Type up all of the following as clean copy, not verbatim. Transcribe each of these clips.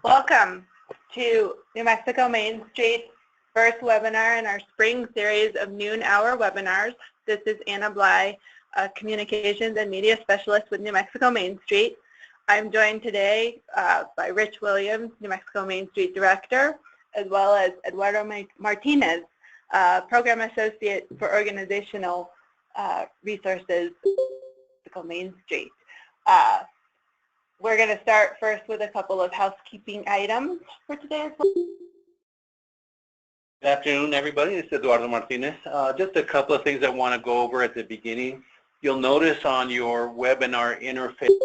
Welcome to New Mexico Main Street's first webinar in our spring series of noon hour webinars. This is Anna Bly, Communications and Media Specialist with New Mexico Main Street. I'm joined today by Rich Williams, New Mexico Main Street Director, as well as Eduardo Martinez, Program Associate for Organizational Resources, New Mexico Main Street. We're going to start first with a couple of housekeeping items for today as well. Good afternoon, everybody. This is Eduardo Martinez. Just a couple of things I want to go over at the beginning. You'll notice on your webinar interface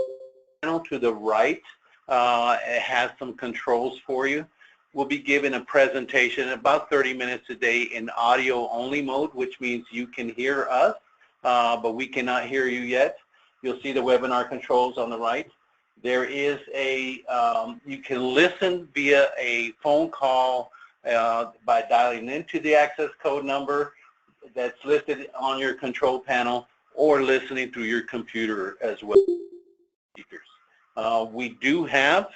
panel to the right, it has some controls for you. We'll be giving a presentation about 30 minutes a day in audio only mode, which means you can hear us, but we cannot hear you yet. You'll see the webinar controls on the right. There is a, you can listen via a phone call by dialing into the access code number that's listed on your control panel, or listening through your computer as well. We do have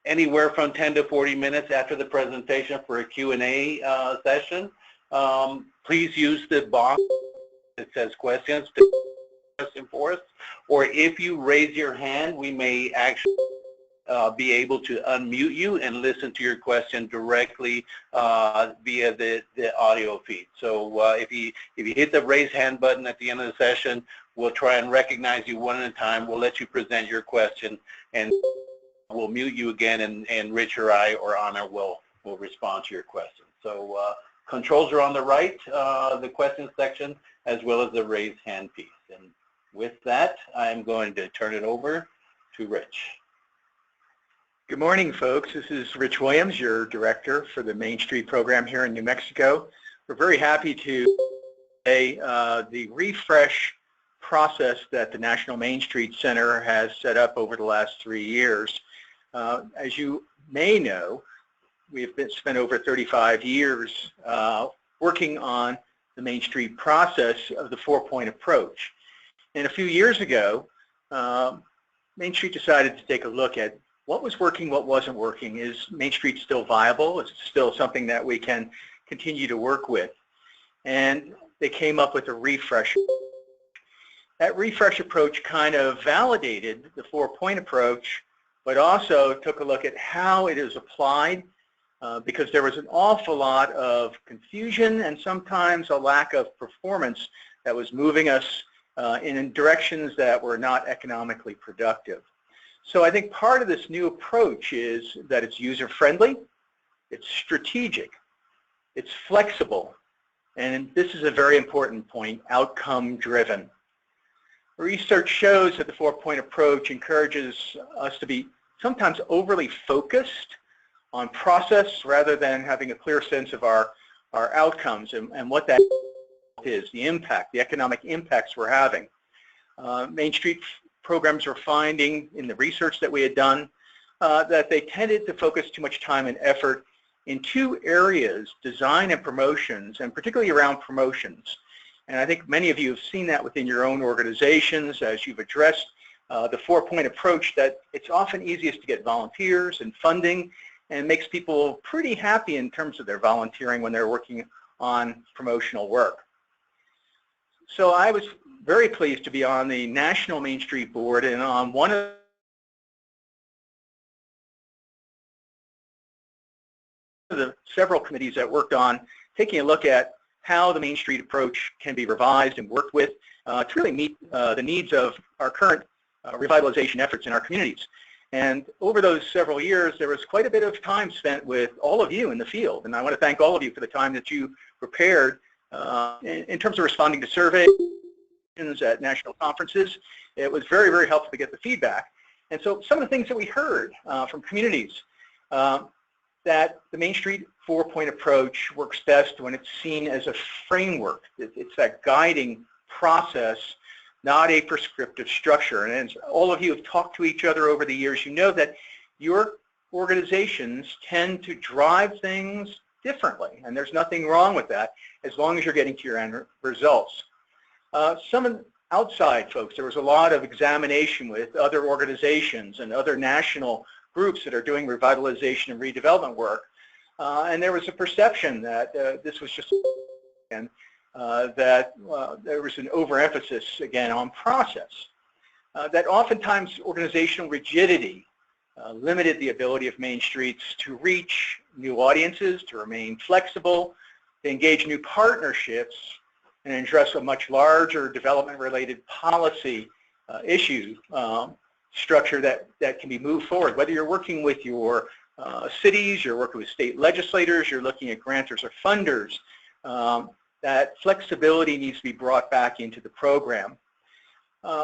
anywhere from 10 to 40 minutes after the presentation for a Q&A session. Please use the box that says questions to question for us, or if you raise your hand, we may actually be able to unmute you and listen to your question directly via the audio feed. So if you hit the raise hand button at the end of the session, we'll try and recognize you one at a time. We'll let you present your question, and we'll mute you again, and Rich or I or Anna will respond to your question. So controls are on the right, the question section, as well as the raise hand piece. And with that, I'm going to turn it over to Rich. Good morning, folks. This is Rich Williams, your director for the Main Street program here in New Mexico. We're very happy to say the refresh process that the National Main Street Center has set up over the last 3 years. As you may know, we have spent over 35 years working on the Main Street process of the 4-point approach. And a few years ago, Main Street decided to take a look at what was working, what wasn't working. Is Main Street still viable? Is it still something that we can continue to work with? And they came up with a refresh. That refresh approach kind of validated the 4-point approach, but also took a look at how it is applied, because there was an awful lot of confusion and sometimes a lack of performance that was moving us in directions that were not economically productive. So I think part of this new approach is that it's user-friendly, it's strategic, it's flexible, and this is a very important point, outcome-driven. Research shows that the 4-point approach encourages us to be sometimes overly focused on process rather than having a clear sense of our outcomes and what that is, the impact, the economic impacts we're having. Main Street programs are finding in the research that we had done that they tended to focus too much time and effort in 2 areas, design and promotions, and particularly around promotions. And I think many of you have seen that within your own organizations as you've addressed the 4-point approach, that it's often easiest to get volunteers and funding, and makes people pretty happy in terms of their volunteering when they're working on promotional work. So I was very pleased to be on the National Main Street Board and on one of the several committees that worked on taking a look at how the Main Street approach can be revised and worked with to really meet the needs of our current revitalization efforts in our communities. And over those several years, there was quite a bit of time spent with all of you in the field. And I want to thank all of you for the time that you prepared in terms of responding to surveys at national conferences. It was very, very helpful to get the feedback. And so some of the things that we heard from communities, that the Main Street 4-point approach works best when it's seen as a framework. It's that guiding process, not a prescriptive structure. And as all of you have talked to each other over the years, you know that your organizations tend to drive things differently, and there's nothing wrong with that as long as you're getting to your end results. Some of outside folks. There was a lot of examination with other organizations and other national groups that are doing revitalization and redevelopment work. And there was a perception that this was just, that there was an overemphasis, again, on process. That oftentimes organizational rigidity limited the ability of Main Streets to reach new audiences, to remain flexible, to engage new partnerships, and address a much larger development-related policy issue structure that can be moved forward. Whether you're working with your cities, you're working with state legislators, you're looking at grantors or funders, that flexibility needs to be brought back into the program.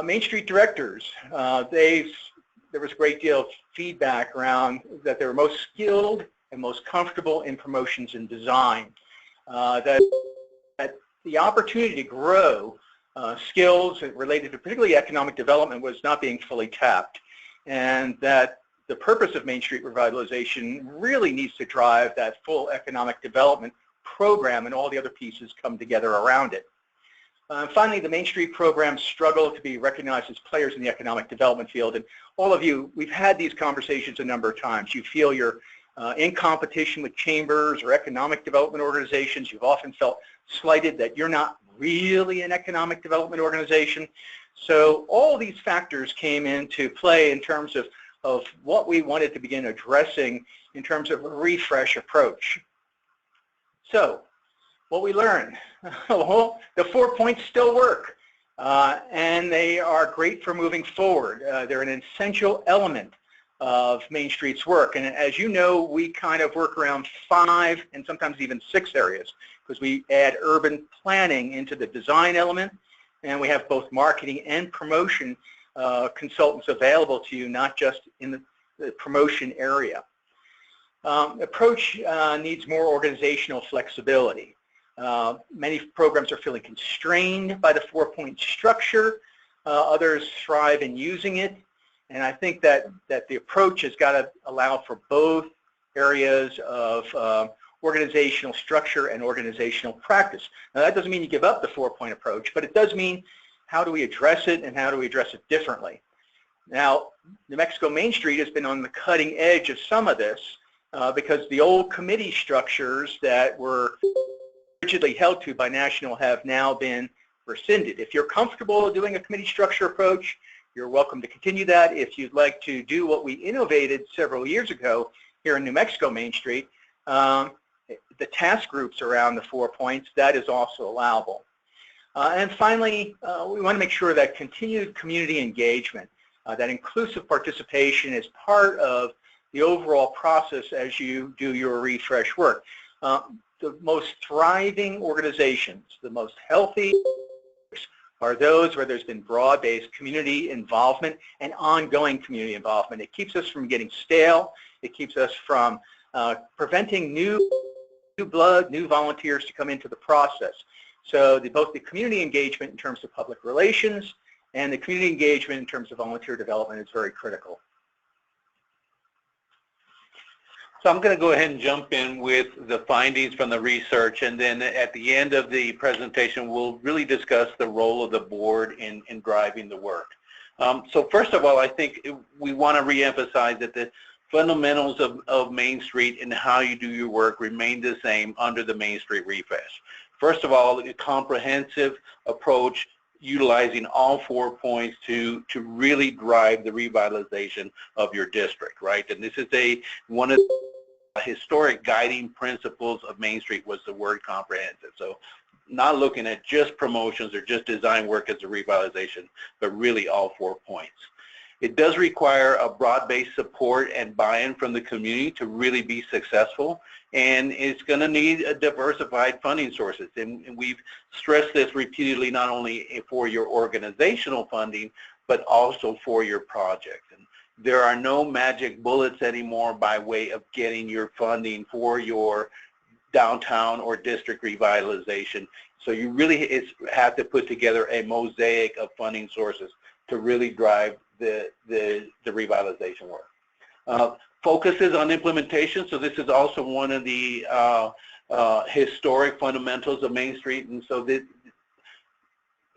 Main Street directors, there was a great deal of feedback around that they were most skilled and most comfortable in promotions and design. That the opportunity to grow skills related to particularly economic development was not being fully tapped, and that the purpose of Main Street revitalization really needs to drive that full economic development program, and all the other pieces come together around it. Finally, the Main Street programs struggle to be recognized as players in the economic development field, and all of you, we've had these conversations a number of times. You feel you're in competition with chambers or economic development organizations. You've often felt slighted that you're not really an economic development organization. So all these factors came into play in terms of what we wanted to begin addressing in terms of a refresh approach. So what we learned, well, the 4 points still work, and they are great for moving forward. They're an essential element of Main Street's work, and as you know, we kind of work around 5 and sometimes even 6 areas, because we add urban planning into the design element, and we have both marketing and promotion consultants available to you, not just in the promotion area. Approach needs more organizational flexibility. Many programs are feeling constrained by the 4-point structure. Others thrive in using it. And I think that the approach has got to allow for both areas of organizational structure and organizational practice. Now, that doesn't mean you give up the 4-point approach, but it does mean how do we address it and how do we address it differently. Now, New Mexico Main Street has been on the cutting edge of some of this because the old committee structures that were rigidly held to by national have now been rescinded. If you're comfortable doing a committee structure approach, you're welcome to continue that. If you'd like to do what we innovated several years ago here in New Mexico Main Street, the task groups around the 4 points, that is also allowable. And finally, we want to make sure that continued community engagement, that inclusive participation is part of the overall process as you do your refresh work. The most thriving organizations, the most healthy are those where there's been broad-based community involvement and ongoing community involvement. It keeps us from getting stale. It keeps us from preventing new blood, new volunteers to come into the process. So both the community engagement in terms of public relations and the community engagement in terms of volunteer development is very critical. So I'm going to go ahead and jump in with the findings from the research, and then at the end of the presentation, we'll really discuss the role of the board in driving the work. So first of all, I think we want to reemphasize that the fundamentals of Main Street and how you do your work remain the same under the Main Street refresh. First of all, a comprehensive approach utilizing all 4 points to really drive the revitalization of your district, right? And this is one of the historic guiding principles of Main Street was the word comprehensive. So not looking at just promotions or just design work as a revitalization, but really all 4 points. It does require a broad-based support and buy-in from the community to really be successful, and it's going to need a diversified funding sources. And we've stressed this repeatedly, not only for your organizational funding, but also for your project. And there are no magic bullets anymore by way of getting your funding for your downtown or district revitalization. So you really have to put together a mosaic of funding sources to really drive the revitalization work. Focuses on implementation, so this is also one of the historic fundamentals of Main Street, and so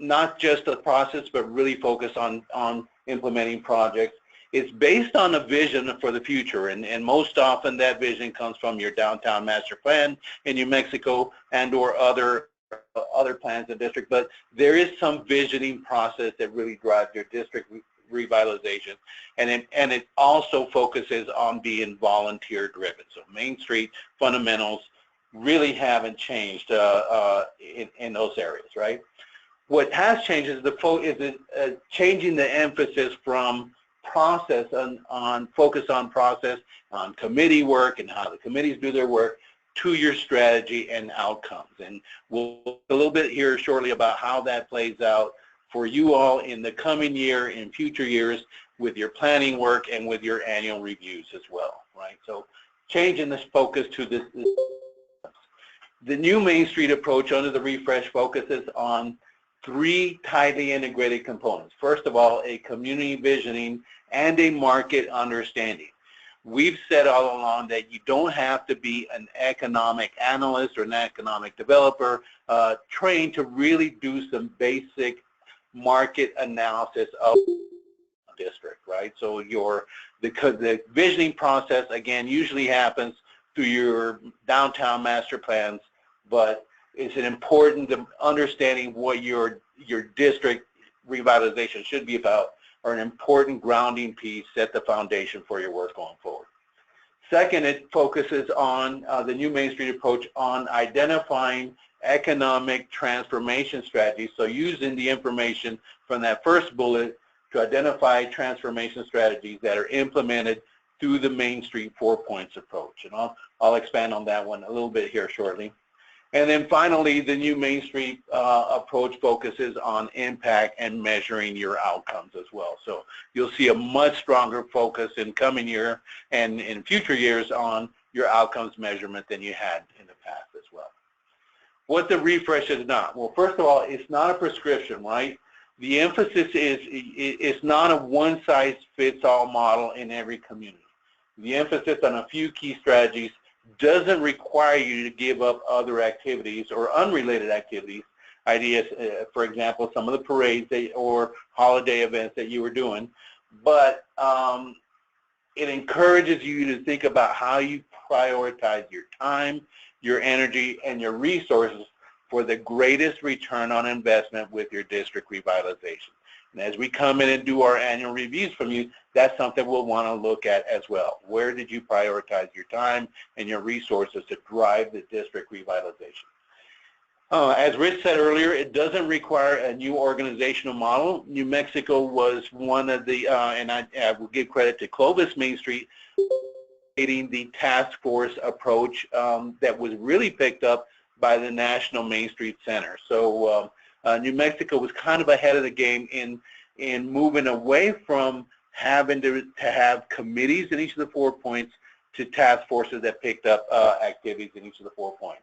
not just the process, but really focus on implementing projects. It's based on a vision for the future, and most often that vision comes from your downtown master plan in New Mexico and or other plans in the district, but there is some visioning process that really drives your district revitalization, and it also focuses on being volunteer driven. So Main Street fundamentals really haven't changed in those areas, right? What has changed is changing the emphasis from process on focus on process, on committee work and how the committees do their work, to your strategy and outcomes. And we'll talk a little bit here shortly about how that plays out for you all in the coming year, in future years, with your planning work and with your annual reviews as well, right? So changing this focus to this. The new Main Street approach under the refresh focuses on 3 tightly integrated components. First of all, a community visioning and a market understanding. We've said all along that you don't have to be an economic analyst or an economic developer trained to really do some basic market analysis of the district, right? So the visioning process, again, usually happens through your downtown master plans, but it's an important understanding what your district revitalization should be about, or an important grounding piece, set the foundation for your work going forward. Second, it focuses on the new Main Street approach on identifying economic transformation strategies. So using the information from that first bullet to identify transformation strategies that are implemented through the Main Street 4 Points approach. And I'll expand on that one a little bit here shortly. And then finally, the new Main Street approach focuses on impact and measuring your outcomes as well. So you'll see a much stronger focus in coming year and in future years on your outcomes measurement than you had in the past as well. What the refresh is not? Well, first of all, it's not a prescription, right? The emphasis is it's not a one-size-fits-all model in every community. The emphasis on a few key strategies doesn't require you to give up other activities or unrelated activities, ideas, for example, some of the parades or holiday events that you were doing, but it encourages you to think about how you prioritize your time, your energy, and your resources for the greatest return on investment with your district revitalization. And as we come in and do our annual reviews from you, that's something we'll want to look at as well. Where did you prioritize your time and your resources to drive the district revitalization? As Rich said earlier, it doesn't require a new organizational model. New Mexico was one of the, and I will give credit to Clovis Main Street, creating the task force approach that was really picked up by the National Main Street Center. So New Mexico was kind of ahead of the game in moving away from having to have committees in each of the 4 points to task forces that picked up activities in each of the 4 points.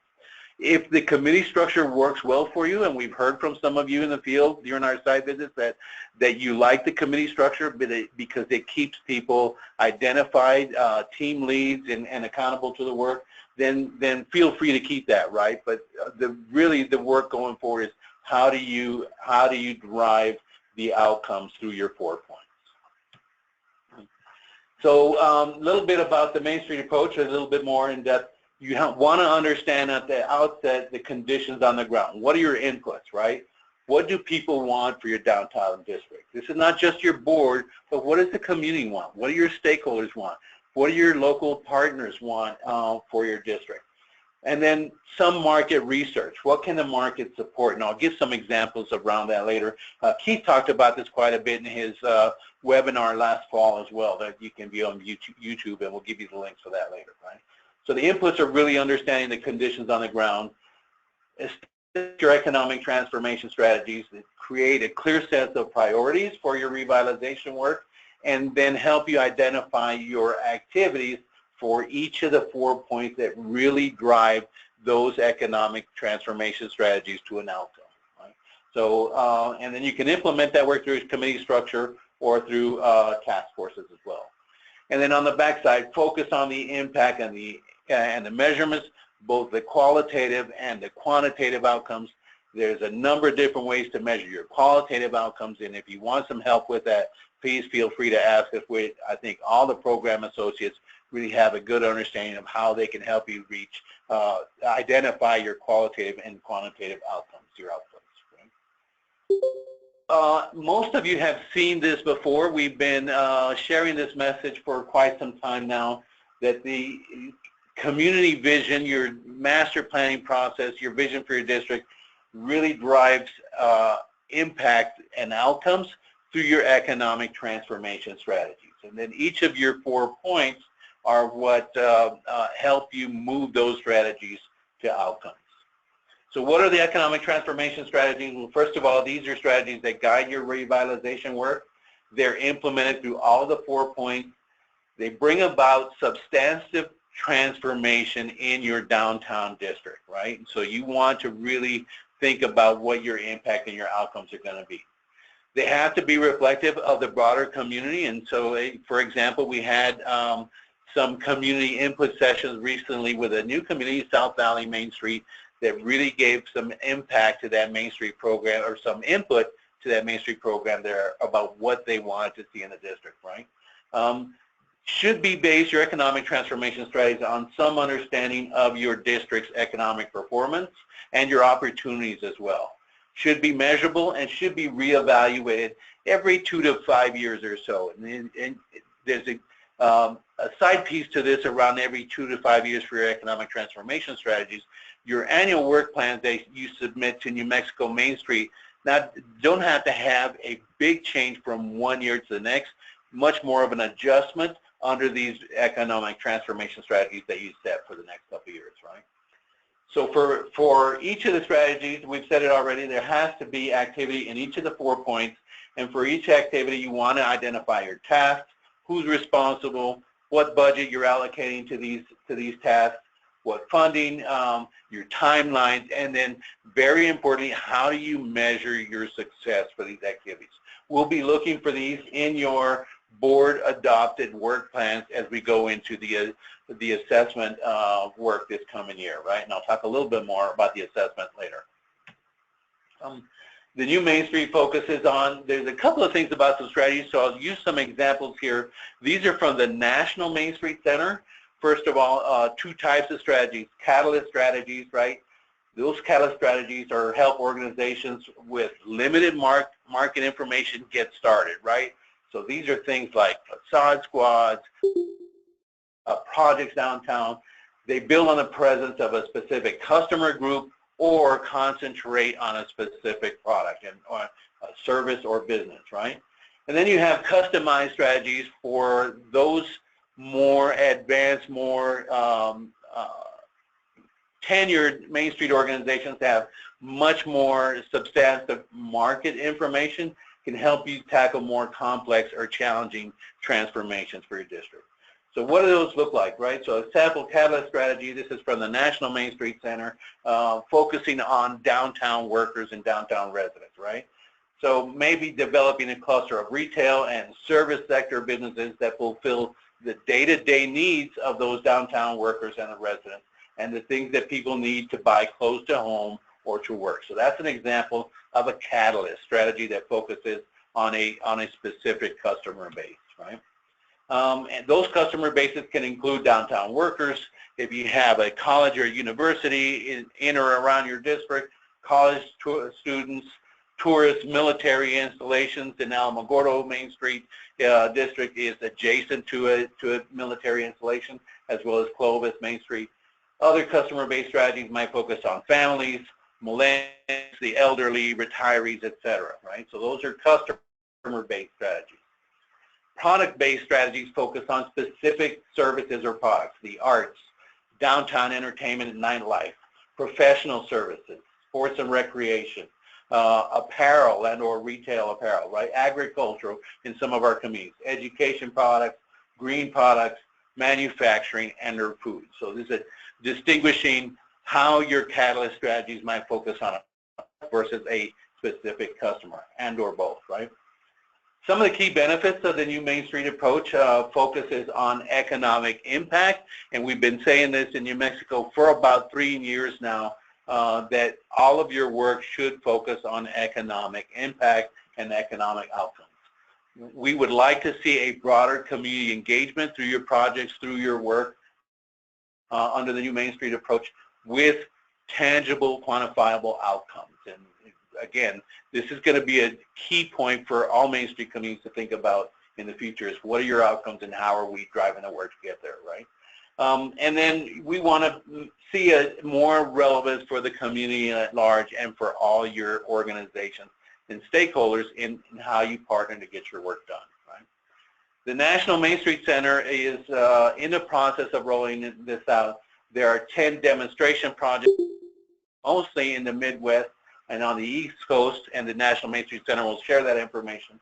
If the committee structure works well for you, and we've heard from some of you in the field during our site visits that you like the committee structure because it keeps people identified, team leads, and accountable to the work, then feel free to keep that, right? But really the work going forward is how do you drive the outcomes through your 4 points? So a little bit about the Main Street approach, a little bit more in depth. You want to understand at the outset the conditions on the ground. What are your inputs, right? What do people want for your downtown district? This is not just your board, but what does the community want? What do your stakeholders want? What do your local partners want for your district? And then some market research. What can the market support? And I'll give some examples around that later. Keith talked about this quite a bit in his webinar last fall as well that you can view on YouTube, and we'll give you the links for that later, right? So the inputs are really understanding the conditions on the ground, establish your economic transformation strategies, that create a clear set of priorities for your revitalization work, and then help you identify your activities for each of the 4 points that really drive those economic transformation strategies to an outcome. Right? So, and then you can implement that work through committee structure or through task forces as well. And then on the backside, focus on the impact and the measurements, both the qualitative and the quantitative outcomes, There's a number of different ways to measure your qualitative outcomes, and if you want some help with that, please feel free to ask us. I think all the program associates really have a good understanding of how they can help you reach, identify your qualitative and quantitative outcomes, your outputs. Right? Most of you have seen this before. We've been sharing this message for quite some time now, that the community vision, your master planning process, your vision for your district really drives impact and outcomes through your economic transformation strategies. And then each of your 4 points are what help you move those strategies to outcomes. So what are the economic transformation strategies? Well, first of all, these are strategies that guide your revitalization work. They're implemented through all the 4 points. They bring about substantive transformation in your downtown district, right? So you want to really think about what your impact and your outcomes are going to be. They have to be reflective of the broader community, and so, for example, we had some community input sessions recently with a new community, South Valley Main Street, that really gave some impact to that Main Street program, or some input to that Main Street program there about what they wanted to see in the district, right? Should be based, your economic transformation strategies, on some understanding of your district's economic performance and your opportunities as well. Should be measurable and should be reevaluated every 2 to 5 years or so. And there's a side piece to this around every 2 to 5 years for your economic transformation strategies. Your annual work plans that you submit to New Mexico Main Street now don't have to have a big change from 1 year to the next, much more of an adjustment under these economic transformation strategies that you set for the next couple of years, right? So for each of the strategies, we've said it already, there has to be activity in each of the 4 points, and for each activity you want to identify your tasks, who's responsible, what budget you're allocating to these tasks, what funding, your timelines, and then very importantly, how do you measure your success for these activities? We'll be looking for these in your board adopted work plans as we go into the assessment work this coming year, right? And I'll talk a little bit more about the assessment later. The new Main Street focuses on, there's a couple of things about some strategies, so I'll use some examples here. These are from the National Main Street Center. First of all, 2 types of strategies, catalyst strategies, right? Those catalyst strategies are help organizations with limited market information get started, right? So these are things like facade squads, projects downtown. They build on the presence of a specific customer group or concentrate on a specific product or a service or business, right? And then you have customized strategies for those more advanced, more tenured Main Street organizations that have much more substantive market information, can help you tackle more complex or challenging transformations for your district. So what do those look like, right? So a sample catalyst strategy, this is from the National Main Street Center, focusing on downtown workers and downtown residents, right? So maybe developing a cluster of retail and service sector businesses that fulfill the day-to-day needs of those downtown workers and the residents, and the things that people need to buy close to home or to work. So that's an example of a catalyst strategy that focuses on a specific customer base, right? And those customer bases can include downtown workers. If you have a college or university in or around your district, college students, tourists, military installations. In Alamogordo Main Street district is adjacent to a military installation, as well as Clovis Main Street. Other customer-based strategies might focus on families, millennials, the elderly, retirees, etc., right? So those are customer-based strategies. Product-based strategies focus on specific services or products, the arts, downtown entertainment and nightlife, professional services, sports and recreation, apparel and or retail apparel, right? Agricultural in some of our communities, education products, green products, manufacturing, and or food. So this is distinguishing how your catalyst strategies might focus on versus a specific customer and or both, right? Some of the key benefits of the new Main Street approach focuses on economic impact, and we've been saying this in New Mexico for about 3 years now. that all of your work should focus on economic impact and economic outcomes. We would like to see a broader community engagement through your projects, through your work under the new MainStreet approach with tangible, quantifiable outcomes. And again, this is going to be a key point for all MainStreet communities to think about in the future is what are your outcomes and how are we driving the work to get there, right? And then we want to see a more relevance for the community at large and for all your organizations and stakeholders in how you partner to get your work done, right? The National MainStreet Center is in the process of rolling this out. There are 10 demonstration projects, mostly in the Midwest and on the East Coast, and the National MainStreet Center will share that information.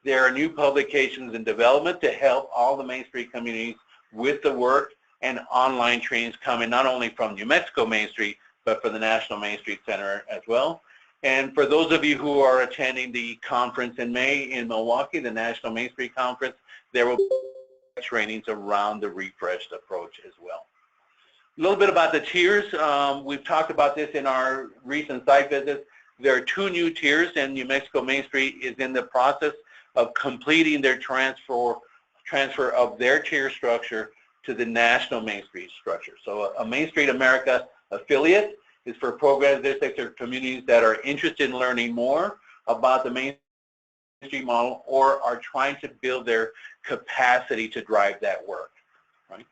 There are new publications in development to help all the MainStreet communities with the work, and online trainings coming not only from New Mexico MainStreet, but for the National MainStreet Center as well. And for those of you who are attending the conference in May in Milwaukee, the National MainStreet Conference, there will be trainings around the refreshed approach as well. A little bit about the tiers. We've talked about this in our recent site visits. There are 2 new tiers, and New Mexico MainStreet is in the process of completing their transfer of their tier structure to the National MainStreet structure. So a MainStreet America affiliate is for programs, districts, or communities that are interested in learning more about the MainStreet model or are trying to build their capacity to drive that work, right?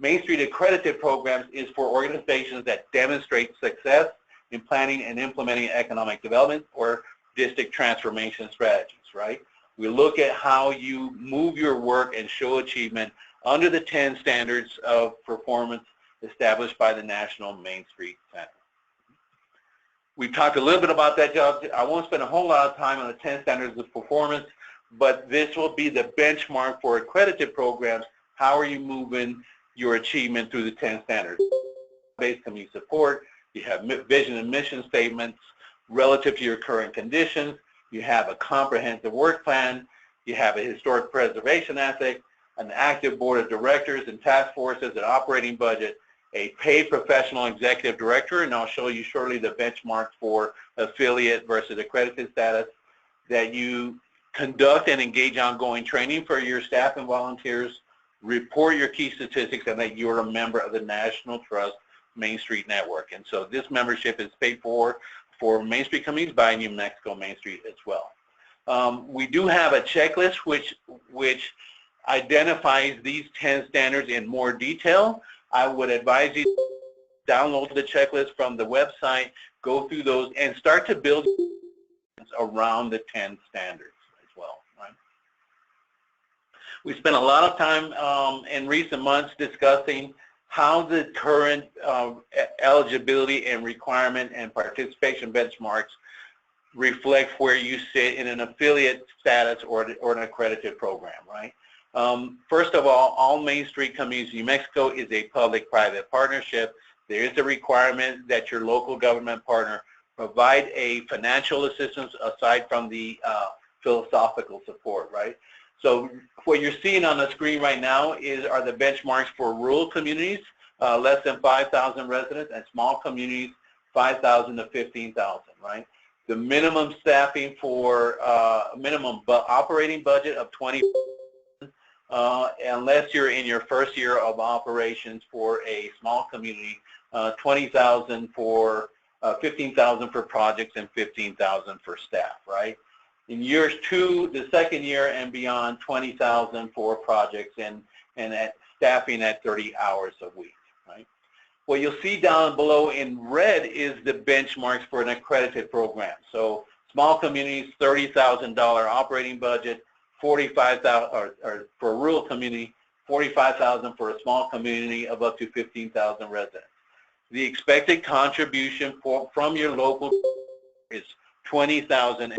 MainStreet Accredited programs is for organizations that demonstrate success in planning and implementing economic development or district transformation strategies, right? We look at how you move your work and show achievement under the 10 standards of performance established by the National MainStreet Center. We talked a little bit about that, Job. I won't spend a whole lot of time on the 10 standards of performance, but this will be the benchmark for accredited programs. How are you moving your achievement through the 10 standards? Based community support, you have vision and mission statements relative to your current conditions, you have a comprehensive work plan, you have a historic preservation ethic, an active board of directors and task forces, an operating budget, a paid professional executive director, and I'll show you shortly the benchmark for affiliate versus accredited status, that you conduct and engage ongoing training for your staff and volunteers, report your key statistics, and that you're a member of the National Trust MainStreet Network. And so this membership is paid for MainStreet communities by New Mexico MainStreet as well. We do have a checklist which identifies these 10 standards in more detail. I would advise you to download the checklist from the website, go through those, and start to build around the 10 standards as well, right? We spent a lot of time in recent months discussing how the current eligibility and requirement and participation benchmarks reflect where you sit in an affiliate status or an accredited program, right? First of all MainStreet communities in New Mexico is a public-private partnership. There is a requirement that your local government partner provide a financial assistance aside from the philosophical support, right? So what you're seeing on the screen right now are the benchmarks for rural communities, less than 5,000 residents, and small communities, 5,000 to 15,000, right? The minimum staffing for minimum operating budget of 20, unless you're in your first year of operations for a small community, 20,000 for 15,000 for projects and 15,000 for staff, right? In years 2, the second year and beyond, 20,000 for projects and at staffing at 30 hours a week, right? What you'll see down below in red is the benchmarks for an accredited program. So small communities, $30,000 operating budget, 45,000, or for a rural community, 45,000 for a small community of up to 15,000 residents. The expected contribution from your local is 20,000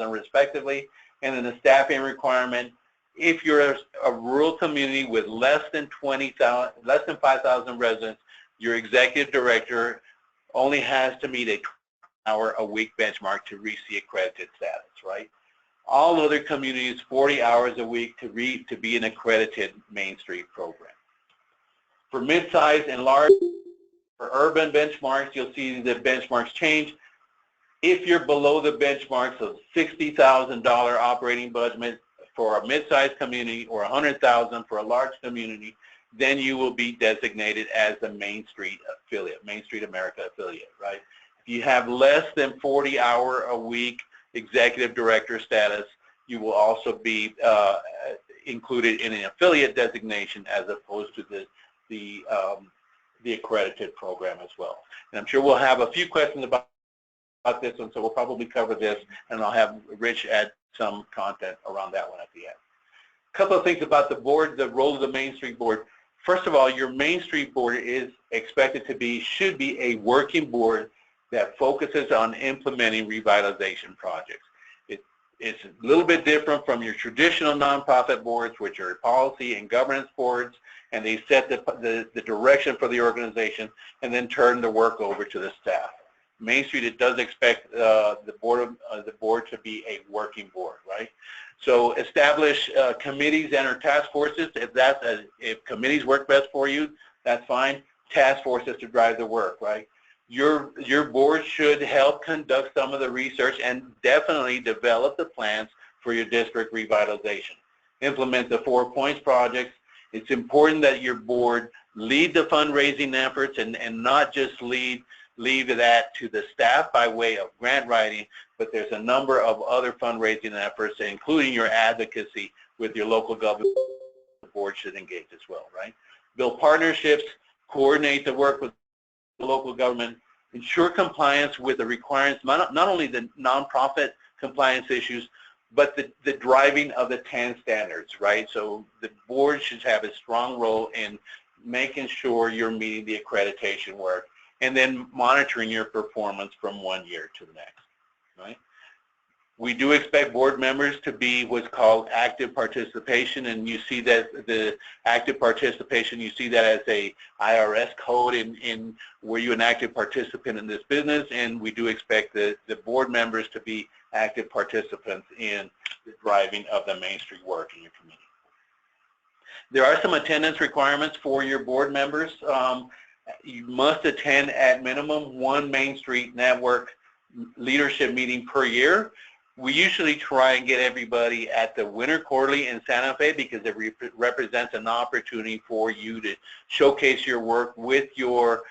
respectively, and then the staffing requirement, if you're a rural community with less than 5,000 residents, your executive director only has to meet a 20-hour-a-week benchmark to reach the accredited status, right? All other communities, 40 hours a week to be an accredited MainStreet program. For mid-size and large, For urban benchmarks, you'll see the benchmarks change. If you're below the benchmarks of $60,000 operating budget for a mid-sized community or $100,000 for a large community, then you will be designated as a MainStreet affiliate, MainStreet America affiliate, right? If you have less than 40-hour-a-week executive director status, you will also be included in an affiliate designation as opposed to the accredited program as well. And I'm sure we'll have a few questions about this one, so we'll probably cover this, and I'll have Rich add some content around that one at the end. A couple of things about the board, the role of the MainStreet board. First of all, your MainStreet board is expected to be, should be a working board that focuses on implementing revitalization projects. It's a little bit different from your traditional nonprofit boards, which are policy and governance boards, and they set the direction for the organization and then turn the work over to the staff. MainStreet, it does expect the board to be a working board, right? So establish committees and or task forces. If committees work best for you, that's fine. Task forces to drive the work, right? Your board should help conduct some of the research and definitely develop the plans for your district revitalization. Implement the 4 points projects. It's important that your board lead the fundraising efforts and not just leave that to the staff by way of grant writing, but there's a number of other fundraising efforts, including your advocacy with your local government. The board should engage as well, right? Build partnerships, coordinate the work with the local government, ensure compliance with the requirements, not only the nonprofit compliance issues, but the driving of the 10 standards, right? So the board should have a strong role in making sure you're meeting the accreditation work, and then monitoring your performance from one year to the next, right? We do expect board members to be what's called active participation, and you see that the active participation, you see that as a IRS code in were you an active participant in this business, and we do expect the board members to be active participants in the driving of the MainStreet work in your community. There are some attendance requirements for your board members. You must attend at minimum one MainStreet Network leadership meeting per year. We usually try and get everybody at the Winter Quarterly in Santa Fe because it represents an opportunity for you to showcase your work with your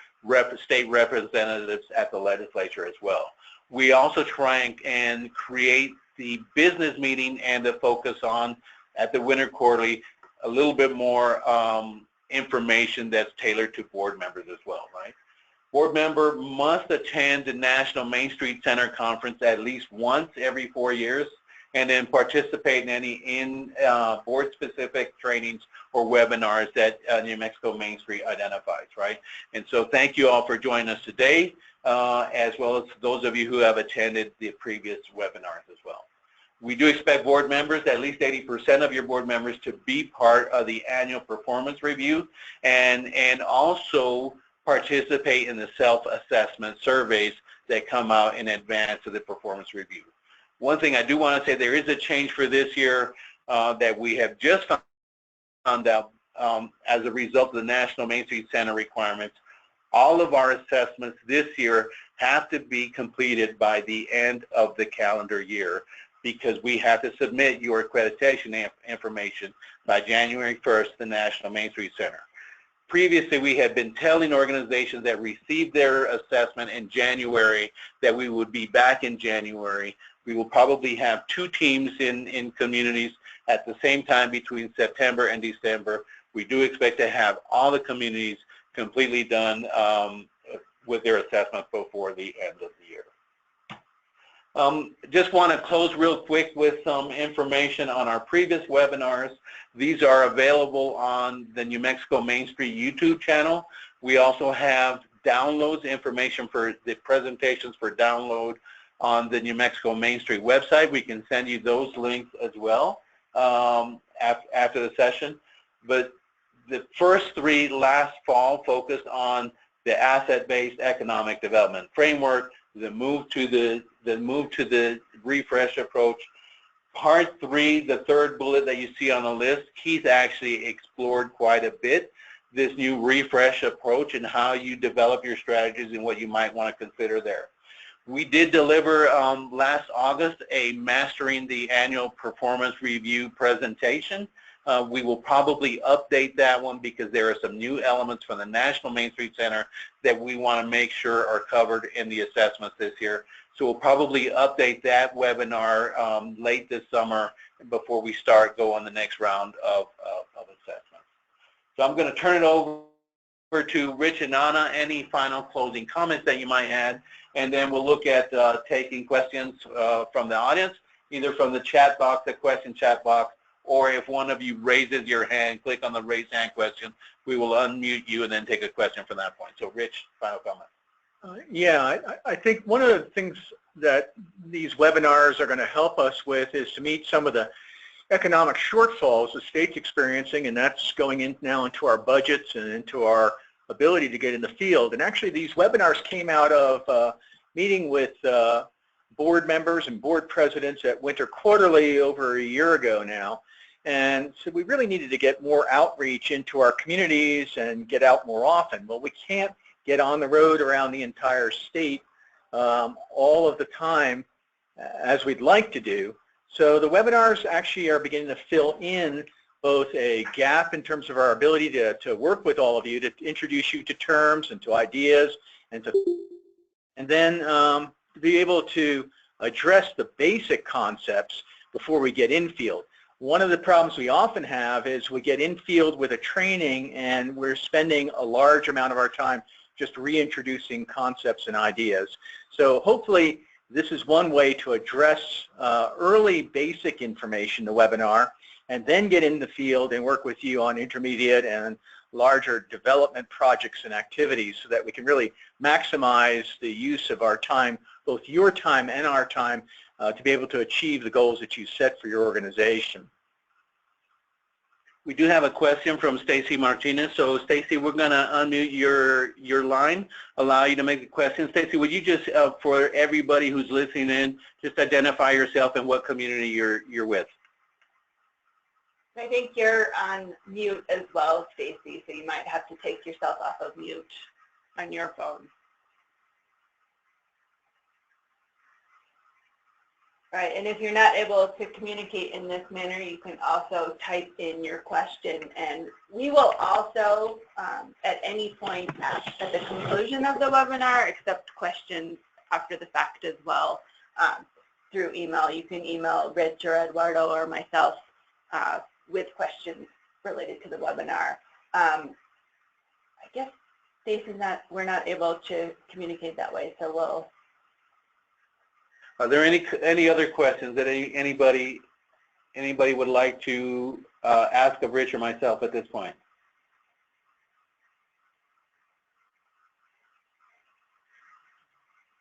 state representatives at the legislature as well. We also try and create the business meeting and the focus on, at the Winter Quarterly, a little bit more information that's tailored to board members as well, right? Board member must attend the National MainStreet Center Conference at least once every 4 years, and then participate in any board-specific trainings or webinars that New Mexico MainStreet identifies, right? And so thank you all for joining us today, as well as those of you who have attended the previous webinars as well. We do expect board members, at least 80% of your board members, to be part of the annual performance review and also participate in the self-assessment surveys that come out in advance of the performance review. One thing I do want to say, there is a change for this year that we have just found out as a result of the National MainStreet Center requirements. All of our assessments this year have to be completed by the end of the calendar year, because we have to submit your accreditation information by January 1st to the National MainStreet Center. Previously, we had been telling organizations that received their assessment in January that we would be back in January. We will probably have 2 teams in communities at the same time between September and December. We do expect to have all the communities completely done with their assessment before the end of the year. Just want to close real quick with some information on our previous webinars. These are available on the New Mexico MainStreet YouTube channel. We also have downloads, information for the presentations for download on the New Mexico MainStreet website. We can send you those links as well after the session. But the first 3 last fall focused on the asset-based economic development framework, the move to the refresh approach. Part 3, the 3rd bullet that you see on the list, Keith actually explored quite a bit this new refresh approach and how you develop your strategies and what you might want to consider there. We did deliver last August a Mastering the Annual Performance Review presentation. We will probably update that one because there are some new elements from the National Main Street Center that we want to make sure are covered in the assessments this year. So we'll probably update that webinar late this summer before we start going the next round of assessments. So I'm going to turn it over to Rich and Anna. Any final closing comments that you might add? And then we'll look at taking questions from the audience, either from the chat box, the question chat box, or if one of you raises your hand, click on the raise hand question, we will unmute you and then take a question from that point. So Rich, final comment. Yeah, I think one of the things that these webinars are going to help us with is to meet some of the economic shortfalls the state's experiencing, and that's going in now into our budgets and into our ability to get in the field. And actually these webinars came out of meeting with board members and board presidents at Winter Quarterly over a year ago now. And so we really needed to get more outreach into our communities and get out more often. Well, we can't get on the road around the entire state all of the time as we'd like to do. So the webinars actually are beginning to fill in both a gap in terms of our ability to work with all of you, to introduce you to terms and to ideas, and then to be able to address the basic concepts before we get in field. One of the problems we often have is we get in field with a training and we're spending a large amount of our time just reintroducing concepts and ideas. So hopefully this is one way to address early basic information, the webinar, and then get in the field and work with you on intermediate and larger development projects and activities so that we can really maximize the use of our time, both your time and our time, to be able to achieve the goals that you set for your organization. We do have a question from Stacy Martinez. So Stacy, we're going to unmute your line, allow you to make a question. Stacy, would you just, for everybody who's listening in, just identify yourself and what community you're with? I think you're on mute as well, Stacy, so you might have to take yourself off of mute on your phone. All right, and if you're not able to communicate in this manner, you can also type in your question, and we will also, at any point at the conclusion of the webinar, accept questions after the fact as well through email. You can email Rich or Eduardo or myself with questions related to the webinar. I guess, Stacey, we're not able to communicate that way, so we'll. Are there any other questions that anybody would like to ask of Rich or myself at this point?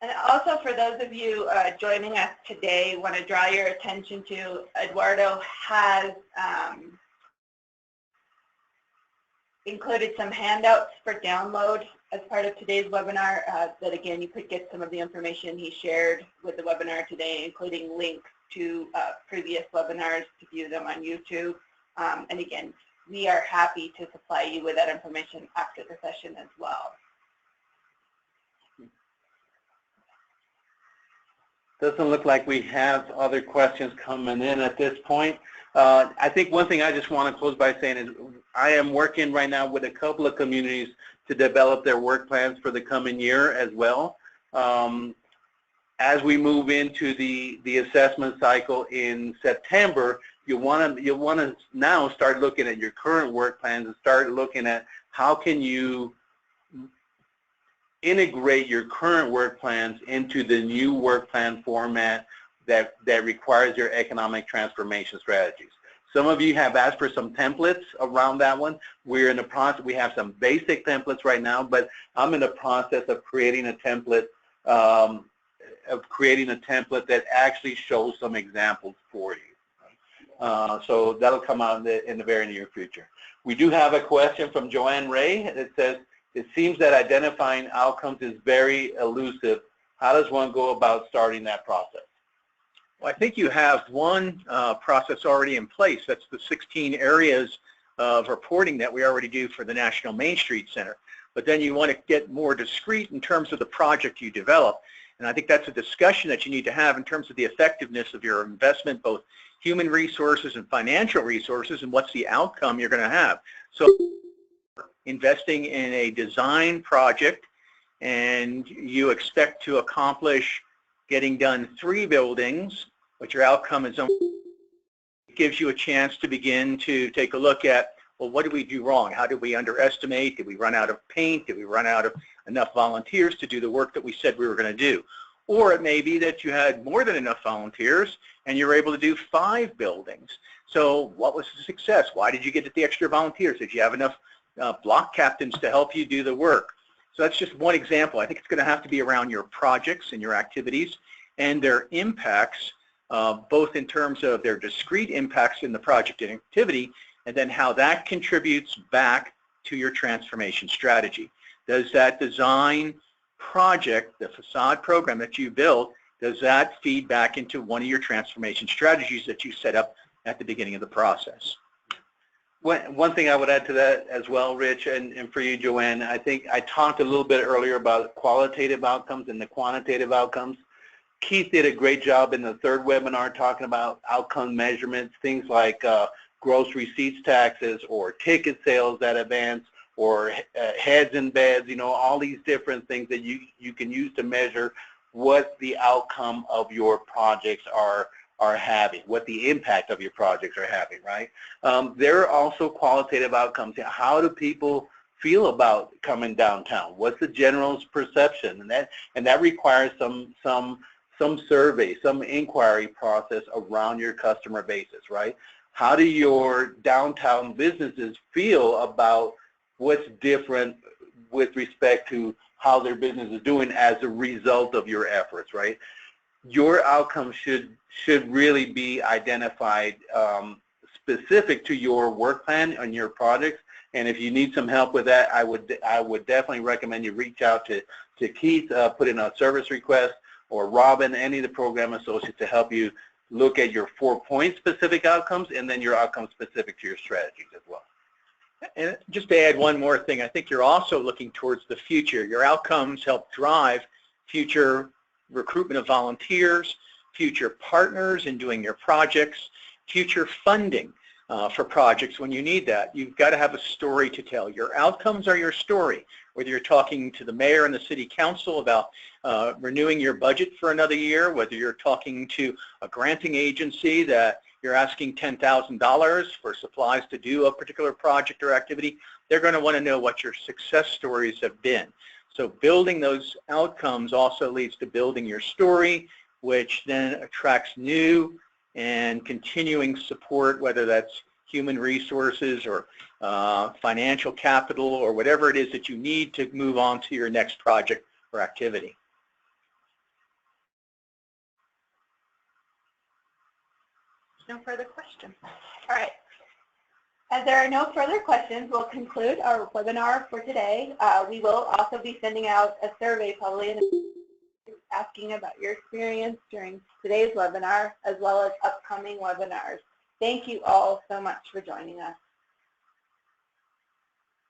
And also for those of you joining us today, want to draw your attention to Eduardo has included some handouts for download as part of today's webinar that again you could get some of the information he shared with the webinar today, including links to previous webinars to view them on YouTube. And again, we are happy to supply you with that information after the session as well. Doesn't look like we have other questions coming in at this point. I think one thing I just want to close by saying is I am working right now with a couple of communities to develop their work plans for the coming year as well. As we move into the assessment cycle in September, you'll want to now start looking at your current work plans and start looking at how can you integrate your current work plans into the new work plan format that requires your economic transformation strategies. Some of you have asked for some templates around that one. We're in the process. We have some basic templates right now, but I'm in the process of creating a template that actually shows some examples for you. So that'll come out in the very near future. We do have a question from Joanne Ray that says, it seems that identifying outcomes is very elusive. How does one go about starting that process? Well, I think you have one process already in place. That's the 16 areas of reporting that we already do for the National Main Street Center. But then you want to get more discrete in terms of the project you develop. And I think that's a discussion that you need to have in terms of the effectiveness of your investment, both human resources and financial resources, and what's the outcome you're going to have. So investing in a design project and you expect to accomplish getting done 3 buildings, but your outcome is only, it gives you a chance to begin to take a look at, well, what did we do wrong? How did we underestimate? Did we run out of paint? Did we run out of enough volunteers to do the work that we said we were going to do? Or it may be that you had more than enough volunteers and you were able to do 5 buildings. So what was the success? Why did you get the extra volunteers? Did you have enough block captains to help you do the work? So that's just one example. I think it's going to have to be around your projects and your activities and their impacts, both in terms of their discrete impacts in the project and activity, and then how that contributes back to your transformation strategy. Does that design project, the facade program that you built, does that feed back into one of your transformation strategies that you set up at the beginning of the process? One thing I would add to that as well, Rich, and for you, Joanne, I think I talked a little bit earlier about qualitative outcomes and the quantitative outcomes. Keith did a great job in the 3rd webinar talking about outcome measurements, things like gross receipts taxes or ticket sales at events or heads in beds, you know, all these different things that you can use to measure what the outcome of your projects are having, what the impact of your projects are having, right? There are also qualitative outcomes. How do people feel about coming downtown? What's the general perception? And that requires some survey, some inquiry process around your customer bases, right? How do your downtown businesses feel about what's different with respect to how their business is doing as a result of your efforts, right? Your outcomes should really be identified specific to your work plan and your projects. And if you need some help with that, I would definitely recommend you reach out to Keith, put in a service request, or Robin, any of the program associates to help you look at your 4-point specific outcomes and then your outcomes specific to your strategies as well. And just to add one more thing, I think you're also looking towards the future. Your outcomes help drive future recruitment of volunteers, future partners in doing your projects, future funding for projects when you need that. You've got to have a story to tell. Your outcomes are your story. Whether you're talking to the mayor and the city council about renewing your budget for another year, whether you're talking to a granting agency that you're asking $10,000 for supplies to do a particular project or activity, they're going to want to know what your success stories have been. So building those outcomes also leads to building your story, which then attracts new and continuing support, whether that's human resources or financial capital or whatever it is that you need to move on to your next project or activity. No further questions. All right. As there are no further questions, we'll conclude our webinar for today. We will also be sending out a survey probably asking about your experience during today's webinar as well as upcoming webinars. Thank you all so much for joining us.